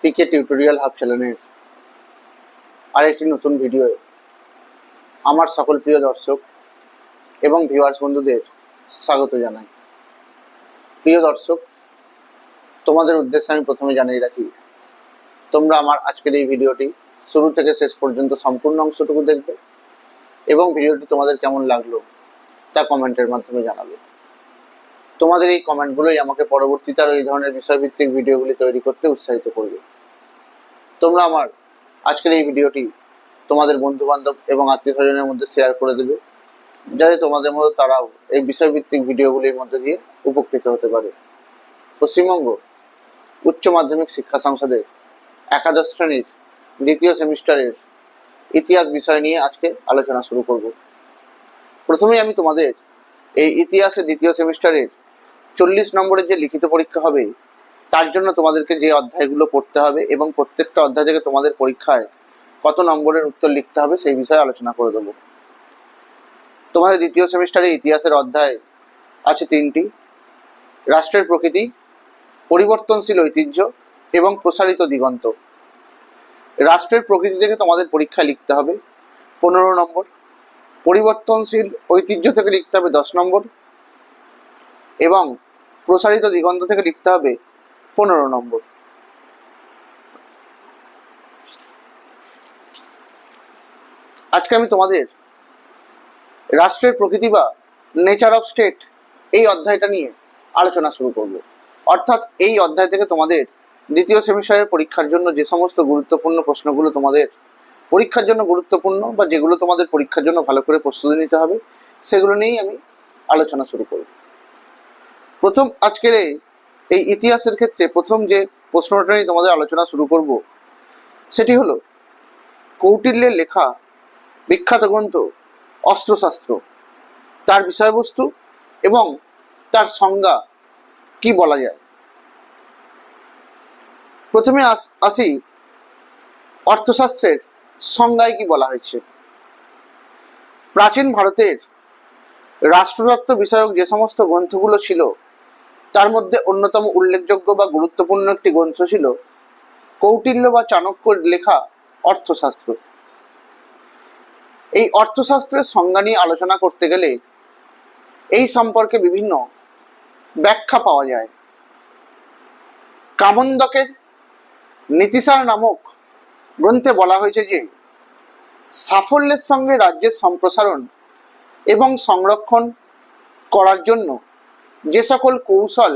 পিকে tutorial hub চ্যানেলের আরেকটি নতুন ভিডিওয়ে আমার সকল প্রিয় দর্শক এবং ভিউয়ার্স বন্ধুদের স্বাগত জানাই। প্রিয় দর্শক, তোমাদের উদ্দেশ্যে আমি প্রথমে জানিয়ে রাখি, তোমরা আমার আজকের এই ভিডিওটি শুরু থেকে শেষ পর্যন্ত সম্পূর্ণ অংশটুকু দেখবে এবং ভিডিওটি তোমাদের কেমন লাগলো তা কমেন্টের মাধ্যমে জানাবে। তোমাদের এই কমেন্টগুলোই আমাকে পরবর্তীতে আরও এই ধরনের বিষয়ভিত্তিক ভিডিওগুলি তৈরি করতে উৎসাহিত করবে। তোমরা আমার আজকের এই ভিডিওটি তোমাদের বন্ধু বান্ধব এবং আত্মীয় স্বজনের মধ্যে শেয়ার করে দেবে, যাতে তোমাদের মতো তারাও এই বিষয়ভিত্তিক ভিডিওগুলির মধ্যে দিয়ে উপকৃত হতে পারে। পশ্চিমবঙ্গ উচ্চ মাধ্যমিক শিক্ষা সংসদের একাদশ শ্রেণীর দ্বিতীয় সেমিস্টারের ইতিহাস বিষয় নিয়ে আজকে আলোচনা শুরু করব। প্রথমেই আমি তোমাদের এই ইতিহাসের দ্বিতীয় সেমিস্টারের 40 নম্বরের যে লিখিত পরীক্ষা হবে তার জন্য তোমাদেরকে যে অধ্যায়গুলো পড়তে হবে এবং প্রত্যেকটা অধ্যায় থেকে তোমাদের পরীক্ষায় কত নম্বরের উত্তর লিখতে হবে সেই বিষয়ে আলোচনা করে দেবো। তোমাদের দ্বিতীয় সেমিস্টারে ইতিহাসের অধ্যায় আছে 3টি: রাষ্ট্রের প্রকৃতি, পরিবর্তনশীল ঐতিহ্য এবং প্রসারিত দিগন্ত। রাষ্ট্রের প্রকৃতি থেকে তোমাদের পরীক্ষায় লিখতে হবে 15 নম্বর, পরিবর্তনশীল ঐতিহ্য থেকে লিখতে হবে 10 নম্বর এবং প্রসারিত দিগন্ত থেকে লিখতে হবে 15 নম্বর। আজকে আমি তোমাদের রাষ্ট্রের প্রকৃতি বা নেচার অফ স্টেট এই অধ্যায়টা নিয়ে আলোচনা শুরু করব। অর্থাৎ এই অধ্যায় থেকে তোমাদের দ্বিতীয় সেমিস্টারের পরীক্ষার জন্য যে সমস্ত গুরুত্বপূর্ণ প্রশ্নগুলো তোমাদের পরীক্ষার জন্য গুরুত্বপূর্ণ বা যেগুলো তোমাদের পরীক্ষার জন্য ভালো করে প্রস্তুতি নিতে হবে সেগুলো নিয়েই আমি আলোচনা শুরু করব। প্রথম আজকের এই ইতিহাসের ক্ষেত্রে প্রথম যে প্রশ্নটা নিয়ে তোমাদের আলোচনা শুরু করব সেটি হলো কৌটিল্যের লেখা বিখ্যাত গ্রন্থ অস্ত্রশাস্ত্র, তার বিষয়বস্তু এবং তার সংজ্ঞা কি বলা যায়। প্রথমে আসি অর্থশাস্ত্রের সংজ্ঞায় কি বলা হয়েছে। প্রাচীন ভারতের রাষ্ট্রতত্ত্ব বিষয়ক যে সমস্ত গ্রন্থগুলো ছিল তার মধ্যে অন্যতম উল্লেখযোগ্য বা গুরুত্বপূর্ণ একটি গ্রন্থ ছিল কৌটিল্য বা চাণক্যর লেখা অর্থশাস্ত্র। এই অর্থশাস্ত্রের সংজ্ঞা নিয়ে আলোচনা করতে গেলে এই সম্পর্কে বিভিন্ন ব্যাখ্যা পাওয়া যায়। কামন্দকের নীতিসার নামক গ্রন্থে বলা হয়েছে যে সাফল্যের সঙ্গে রাজ্যের সম্প্রসারণ এবং সংরক্ষণ করার জন্য যে সকল কৌশল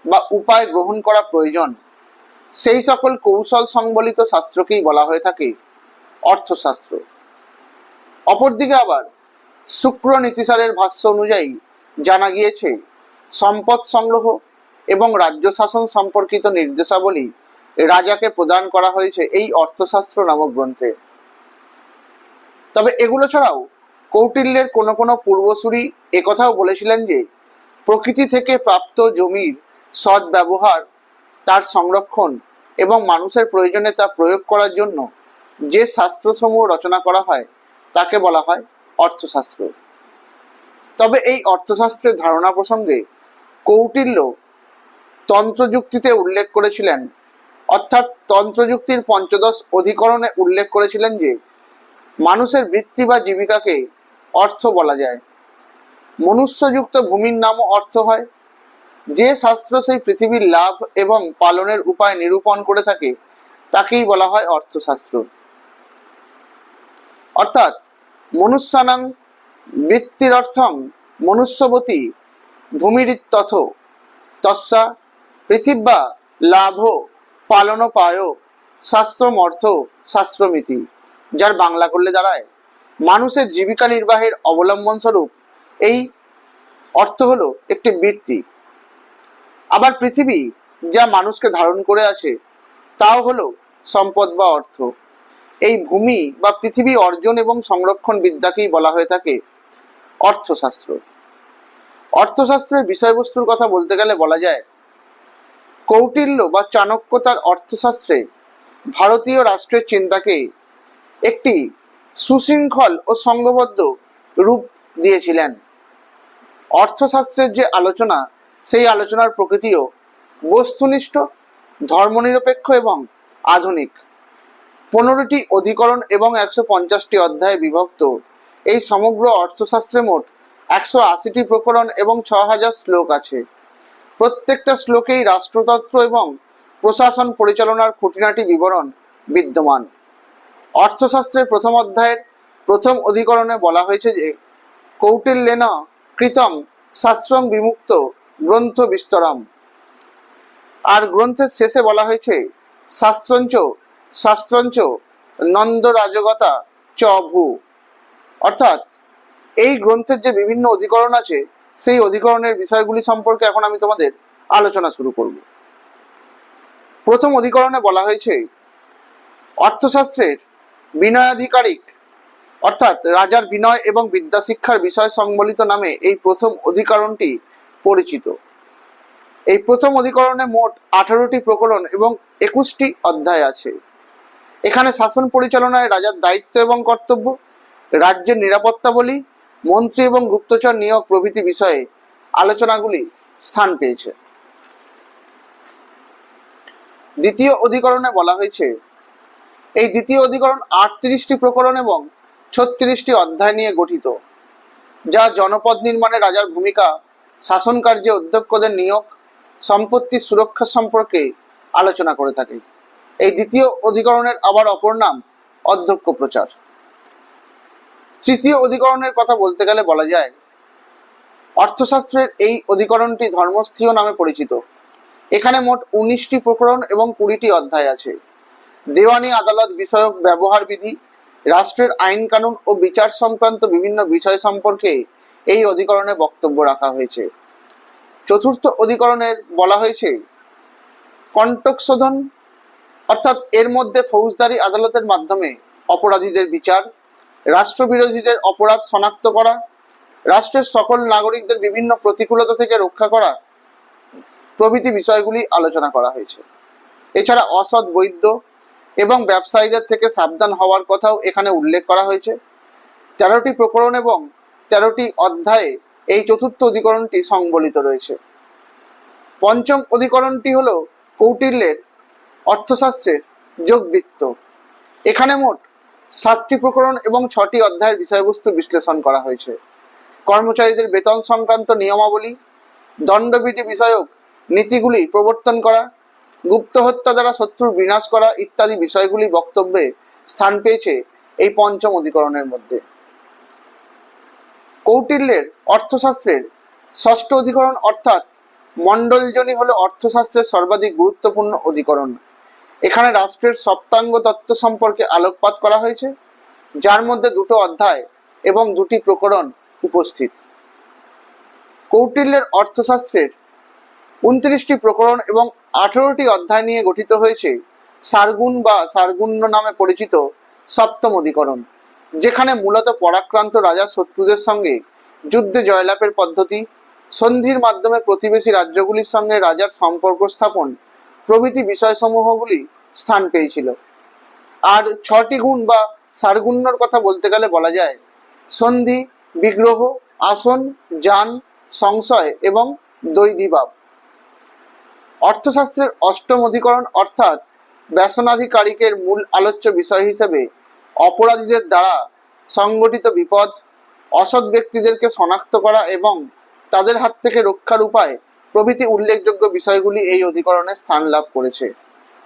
বা উপায় গ্রহণ করা প্রয়োজন সেই সকল কৌশল সংবলিত শাস্ত্রকেই বলা হয়ে থাকে অর্থশাস্ত্র। অপরদিকে আবার শুক্র নীতিসারের ভাষ্য অনুযায়ী জানা গিয়েছে সম্পদ সংগ্রহ এবং রাজ্য শাসন সম্পর্কিত নির্দেশাবলী রাজাকে প্রদান করা হয়েছে এই অর্থশাস্ত্র নামক গ্রন্থে। তবে এগুলো ছাড়াও কৌটিল্যের কোনো কোনো পূর্বসূরি একথাও বলেছিলেন যে প্রকৃতি থেকে প্রাপ্ত জমির সৎ ব্যবহার, তার সংরক্ষণ এবং মানুষের প্রয়োজনে তা প্রয়োগ করার জন্য যে শাস্ত্রসমূহ রচনা করা হয় তাকে বলা হয় অর্থশাস্ত্র। তবে এই অর্থশাস্ত্রের ধারণা প্রসঙ্গে কৌটিল্য তন্ত্রযুক্তিতে উল্লেখ করেছিলেন, অর্থাৎ তন্ত্রযুক্তির পঞ্চদশ অধিকরণে উল্লেখ করেছিলেন যে মানুষের বৃত্তি বা জীবিকাকে অর্থ বলা যায়। মনুষ্যযুক্ত ভূমির নামও অর্থ হয়। যে শাস্ত্র সেই পৃথিবীর লাভ এবং পালনের উপায় নিরূপণ করে থাকে তাকেই বলা হয় অর্থশাস্ত্র। অর্থাৎ মনুষ্যানাং বৃত্তিরর্থং মনুষ্যবতী ভূমিরিত্যথ তস্যা পৃথিব্যা লাভ পালনোপায় শাস্ত্রমর্থ শাস্ত্রমিতি, যার বাংলা করলে দাঁড়ায় মানুষের জীবিকা নির্বাহের অবলম্বন স্বরূপ এই অর্থ হলো একটি বৃত্তি। আবার পৃথিবী যা মানুষকে ধারণ করে আছে তাও হলো সম্পদ বা অর্থ। এই ভূমি বা পৃথিবী অর্জন এবং সংরক্ষণ বিদ্যাকেই বলা হয়ে থাকে অর্থশাস্ত্র। অর্থশাস্ত্রের বিষয়বস্তুর কথা বলতে গেলে বলা যায় কৌটিল্য বা চাণক্য তার অর্থশাস্ত্রে ভারতীয় রাষ্ট্রের চিন্তাকে একটি সুশৃঙ্খল ও সংঘবদ্ধ রূপ দিয়েছিলেন। অর্থশাস্ত্রের যে আলোচনা সেই আলোচনার প্রকৃতিও বস্তুনিষ্ঠ, ধর্মনিরপেক্ষ এবং আধুনিক। 15টি অধিকরণ এবং 150টি অধ্যায়ে বিভক্ত এই সমগ্র অর্থশাস্ত্রে মোট 180টি প্রকরণ এবং 6000 শ্লোক আছে। প্রত্যেকটা শ্লোকেই রাষ্ট্রতত্ত্ব এবং প্রশাসন পরিচালনার খুঁটিনাটি বিবরণ বিদ্যমান। অর্থশাস্ত্রের প্রথম অধ্যায়ের প্রথম অধিকরণে বলা হয়েছে যে কৌটিল্যেন কৃতং শাস্ত্রং বিমুক্ত গ্রন্থ বিস্তরম। আর গ্রন্থের শেষে বলা হয়েছে শাস্ত্রঞ্চ শাস্ত্রঞ্চ নন্দ রাজগতা চ ভূ। অর্থাৎ এই গ্রন্থের যে বিভিন্ন অধিকরণ আছে সেই অধিকরণের বিষয়গুলি সম্পর্কে এখন আমি তোমাদের আলোচনা শুরু করব। প্রথম অধিকরণে বলা হয়েছে অর্থশাস্ত্রের বিনয়াধিকারিক অর্থাৎ রাজার বিনয় এবং বিদ্যাশিক্ষার বিষয় সংবলিত নামে এই প্রথম অধিকরণটি পরিচিত। এই প্রথম অধিকরণে মোট 18টি প্রকরণ এবং 21টি অধ্যায় আছে। এখানে শাসন পরিচালনায় রাজার দায়িত্ব এবং কর্তব্য, রাজ্যের নিরাপত্তাবলী, মন্ত্রী এবং গুপ্তচর নিয়োগ প্রভৃতি বিষয়ে আলোচনাগুলি স্থান পেয়েছে। দ্বিতীয় অধিকরণে বলা হয়েছে এই দ্বিতীয় অধিকরণ 38টি প্রকরণ এবং 36টি অধ্যায় নিয়ে গঠিত, যা জনপদ নির্মাণে রাজার ভূমিকা, শাসন কার্যে অধ্যক্ষদের নিয়োগ, সম্পত্তির সুরক্ষা সম্পর্কে আলোচনা করে থাকে। এই দ্বিতীয় অধিকরণের আবার অপর নাম অধ্যক্ষ প্রচার। তৃতীয় অধিকরণের কথা বলতে গেলে বলা যায় অর্থশাস্ত্রের এই অধিকরণটি ধর্মস্থীয় নামে পরিচিত। এখানে মোট 19টি প্রকরণ এবং 20টি অধ্যায় আছে। দেওয়ানি আদালত বিষয়ক ব্যবহার বিধি, রাষ্ট্রের আইন কানুন ও বিচার সংক্রান্ত বিভিন্ন বিষয় সম্পর্কে এই অধিকরণে বক্তব্য রাখা হয়েছে। চতুর্থ অধিকরণের বলা হয়েছে কন্টক শোধন, অর্থাৎ এর মধ্যে ফৌজদারি আদালতের মাধ্যমে অপরাধীদের বিচার, রাষ্ট্রবিরোধীদের অপরাধ শনাক্ত করা, রাষ্ট্রের সকল নাগরিকদের বিভিন্ন প্রতিকূলতা থেকে রক্ষা করা প্রভৃতি বিষয়গুলি আলোচনা করা হয়েছে। এছাড়া অসৎ বৈধ এবং ব্যবসায়ীদের থেকে সাবধান হওয়ার কথাও এখানে উল্লেখ করা হয়েছে। 13টি প্রকরণ এবং 13টি অধ্যায়ে এই চতুর্থ অধিকরণটি সংবলিত রয়েছে। পঞ্চম অধিকরণটি হলো কৌটিল্যের অর্থশাস্ত্রের যোগবৃত্ত। এখানে মোট 7টি প্রকরণ এবং 6টি অধ্যায়ের বিষয়বস্তু বিশ্লেষণ করা হয়েছে। কর্মচারীদের বেতন সংক্রান্ত নিয়মাবলী, দণ্ডবিধি বিষয়ক নীতিগুলি প্রবর্তন করা, গুপ্ত হত্যা দ্বারা শত্রুর বিনাশ করা ইত্যাদি বিষয়গুলি বক্তব্যে স্থান পেয়েছে এই পঞ্চম অধিকরণের মধ্যে। কৌটিল্যের অর্থশাস্ত্রের ষষ্ঠ অধিকরণ অর্থাৎ মণ্ডলজনী হলো অর্থশাস্ত্রের সর্বাধিক গুরুত্বপূর্ণ অধিকরণ। এখানে রাষ্ট্রের সপ্তাঙ্গ তত্ত্ব সম্পর্কে আলোকপাত করা হয়েছে, যার মধ্যে 2টো অধ্যায় এবং 2টি প্রকরণ উপস্থিত। কৌটিল্যের অর্থশাস্ত্রের 29টি প্রকরণ এবং 18টি অধ্যায় নিয়ে গঠিত হয়েছে সারগুণ বা সারগুণ্য নামে পরিচিত সপ্তম অধিকরণ, যেখানে মূলত পরাক্রান্ত রাজা শত্রুদের সঙ্গে যুদ্ধে জয়লাভের পদ্ধতি, সন্ধির মাধ্যমে প্রতিবেশী রাজ্যগুলির সঙ্গে রাজার সম্পর্ক স্থাপন প্রভৃতি বিষয়সমূহগুলি স্থান পেয়েছিল। আর 6টি গুণ বা সারগুণ্যর কথা বলতে গেলে বলা যায় সন্ধি, বিগ্রহ, আসন, যান, সংশয় এবং দৈধিভাব। অর্থশাস্ত্রের অষ্টম অধিকরণ অর্থাৎ ব্যসনাধিকারিকের মূল আলোচ্য বিষয় হিসেবে অপরাধীদের দ্বারা সংগঠিত বিপদ, অসৎ ব্যক্তিদেরকে শনাক্ত করা এবং তাদের হাত থেকে রক্ষার উপায় প্রভৃতি উল্লেখযোগ্য বিষয়গুলি এই অধিকরণে স্থান লাভ করেছে।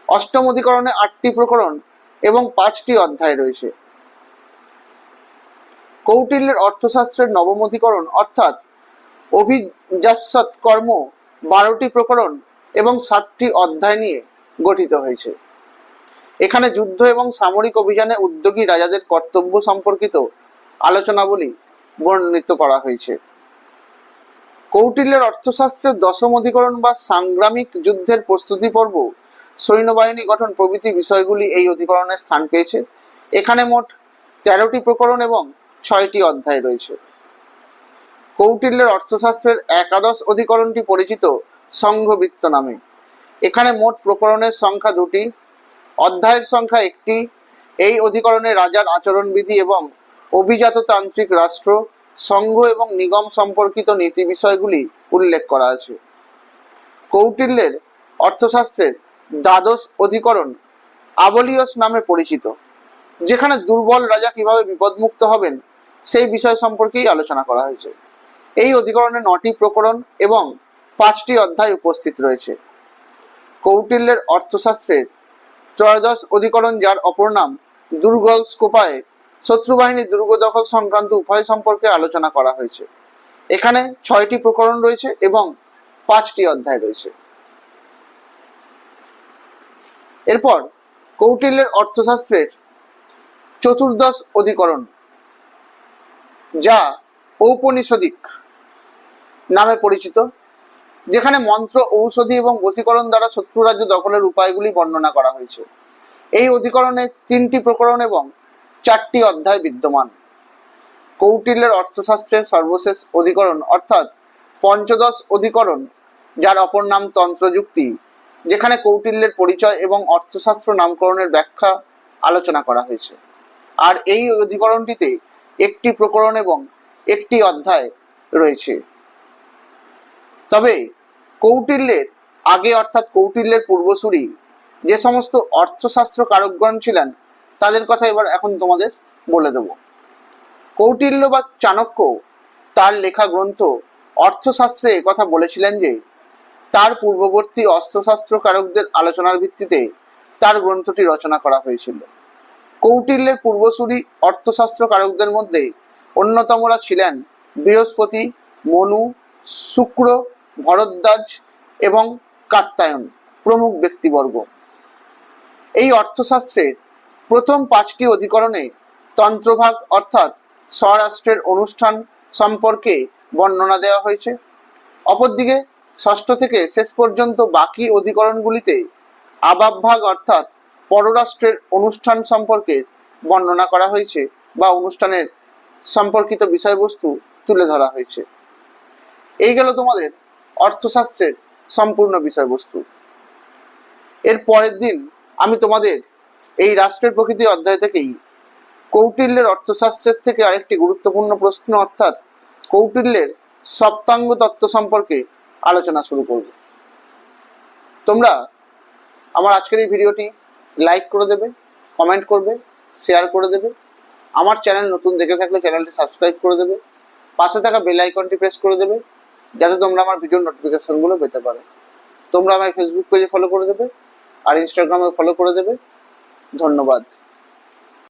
অষ্টম অধিকরণে 8টি প্রকরণ এবং 5টি অধ্যায় রয়েছে। কৌটিল্যের অর্থশাস্ত্রের নবম অধিকরণ অর্থাৎ অভিজাস্যৎ কর্ম 12টি প্রকরণ এবং 7টি অধ্যায় নিয়ে গঠিত হয়েছে। এখানে যুদ্ধ এবং সামরিক অভিযানে উদ্যোগী রাজাদের কর্তব্য সম্পর্কিত আলোচনাবলী বর্ণিত করা হয়েছে। কৌটিল্যের অর্থশাস্ত্রের দশম অধিকরণ বা সাংগ্রামিক যুদ্ধের প্রস্তুতি পর্ব, সৈন্যবাহিনী গঠন প্রভৃতি বিষয়গুলি এই অধিকরণে স্থান পেয়েছে। এখানে মোট 13টি প্রকরণ এবং 6টি অধ্যায় রয়েছে। কৌটিল্যের অর্থশাস্ত্রের একাদশ অধিকরণটি পরিচিত সংঘবৃত্ত নামে। এখানে মোট প্রকরণের সংখ্যা 2টি, অধ্যায়ের সংখ্যা 1টি। এই অধিকরণে রাজার আচরণবিধি এবং অভিজাততান্ত্রিক রাষ্ট্র, সংঘ এবং নিগম সম্পর্কিত নীতি বিষয়গুলি উল্লেখ করা আছে। কৌটিল্যের অর্থশাস্ত্রের দ্বাদশ অধিকরণ আবলিয়স নামে পরিচিত, যেখানে দুর্বল রাজা কিভাবে বিপদমুক্ত হবেন সেই বিষয় সম্পর্কেই আলোচনা করা হয়েছে। এই অধিকরণে 9টি প্রকরণ এবং 5টি অধ্যায় উপস্থিত রয়েছে। কৌটিল্যের অর্থশাস্ত্রের ত্রয়োদশ অধিকরণ, যার অপর নাম দুর্গল স্কোপায় শত্রুবাহিনী দুর্গ দখল সংক্রান্ত উপায় সম্পর্কে আলোচনা করা হয়েছে। এখানে 6টি প্রকরণ রয়েছে এবং 5টি অধ্যায় রয়েছে। এরপর কৌটিল্যের অর্থশাস্ত্রের চতুর্দশ অধিকরণ, যা ঔপনিষদিক নামে পরিচিত, যেখানে মন্ত্র, ঔষধি এবং বশীকরণ দ্বারা শত্রু রাজ্য দখলের উপায়গুলি বর্ণনা করা হয়েছে। এই অধিকরণে 3টি প্রকরণ এবং 4টি অধ্যায় বিদ্যমান। কৌটিল্যের অর্থশাস্ত্রের সর্বশেষ অধিকরণ অর্থাৎ পঞ্চদশ অধিকরণ, যার অপর নাম তন্ত্রযুক্তি, যেখানে কৌটিল্যের পরিচয় এবং অর্থশাস্ত্র নামকরণের ব্যাখ্যা আলোচনা করা হয়েছে। আর এই অধিকরণটিতে 1টি প্রকরণ এবং 1টি অধ্যায় রয়েছে। তবে কৌটিল্যের আগে অর্থাৎ কৌটিল্যের পূর্বসূরি যে সমস্ত অর্থশাস্ত্র কারকগণ ছিলেন তাদের কথা এখন তোমাদের বলে দেব। কৌটিল্য বা চাণক্য তার লেখা গ্রন্থ অর্থশাস্ত্রে কথা বলেছিলেন যে তার পূর্ববর্তী অস্ত্রশাস্ত্র কারকদের আলোচনার ভিত্তিতে তার গ্রন্থটি রচনা করা হয়েছিল। কৌটিল্যের পূর্বসূরি অর্থশাস্ত্র কারকদের মধ্যে অন্যতমরা ছিলেন বৃহস্পতি, মনু, শুক্র, ভরদ্বাজ এবং কাত্যায়ন প্রমুখ ব্যক্তিবর্গ। এই অর্থশাস্ত্রের প্রথম 5টি অধিকরণে তন্ত্রভাগ অর্থাৎ স্বরাষ্ট্রের অনুষ্ঠান সম্পর্কে বর্ণনা দেওয়া হয়েছে। অপরদিকে ষষ্ঠ থেকে শেষ পর্যন্ত বাকি অধিকরণগুলিতে আবাবভাগ অর্থাৎ পররাষ্ট্রের অনুষ্ঠান সম্পর্কে বর্ণনা করা হয়েছে বা অনুষ্ঠানের সম্পর্কিত বিষয়বস্তু তুলে ধরা হয়েছে। এই গেল তোমাদের অর্থশাস্ত্রের সম্পূর্ণ বিষয়বস্তু। এর পরের দিন আমি তোমাদের এই রাষ্ট্রের প্রকৃতি অধ্যায় থেকেই কৌটিল্যের অর্থশাস্ত্রের থেকে আরেকটি গুরুত্বপূর্ণ প্রশ্ন অর্থাৎ কৌটিল্যের সপ্তাঙ্গ তত্ত্ব সম্পর্কে আলোচনা শুরু করব। তোমরা আমার আজকের এই ভিডিওটি লাইক করে দেবে, কমেন্ট করবে, শেয়ার করে দেবে। আমার চ্যানেল নতুন দেখে থাকলে চ্যানেলটি সাবস্ক্রাইব করে দেবে, পাশে থাকা বেল আইকনটি প্রেস করে দেবে যাতে তোমরা আমার ভিডিওর নোটিফিকেশনগুলো পেতে পারো। তোমরা আমার ফেসবুক পেজে ফলো করে দেবে আর ইনস্টাগ্রামে ফলো করে দেবে। ধন্যবাদ।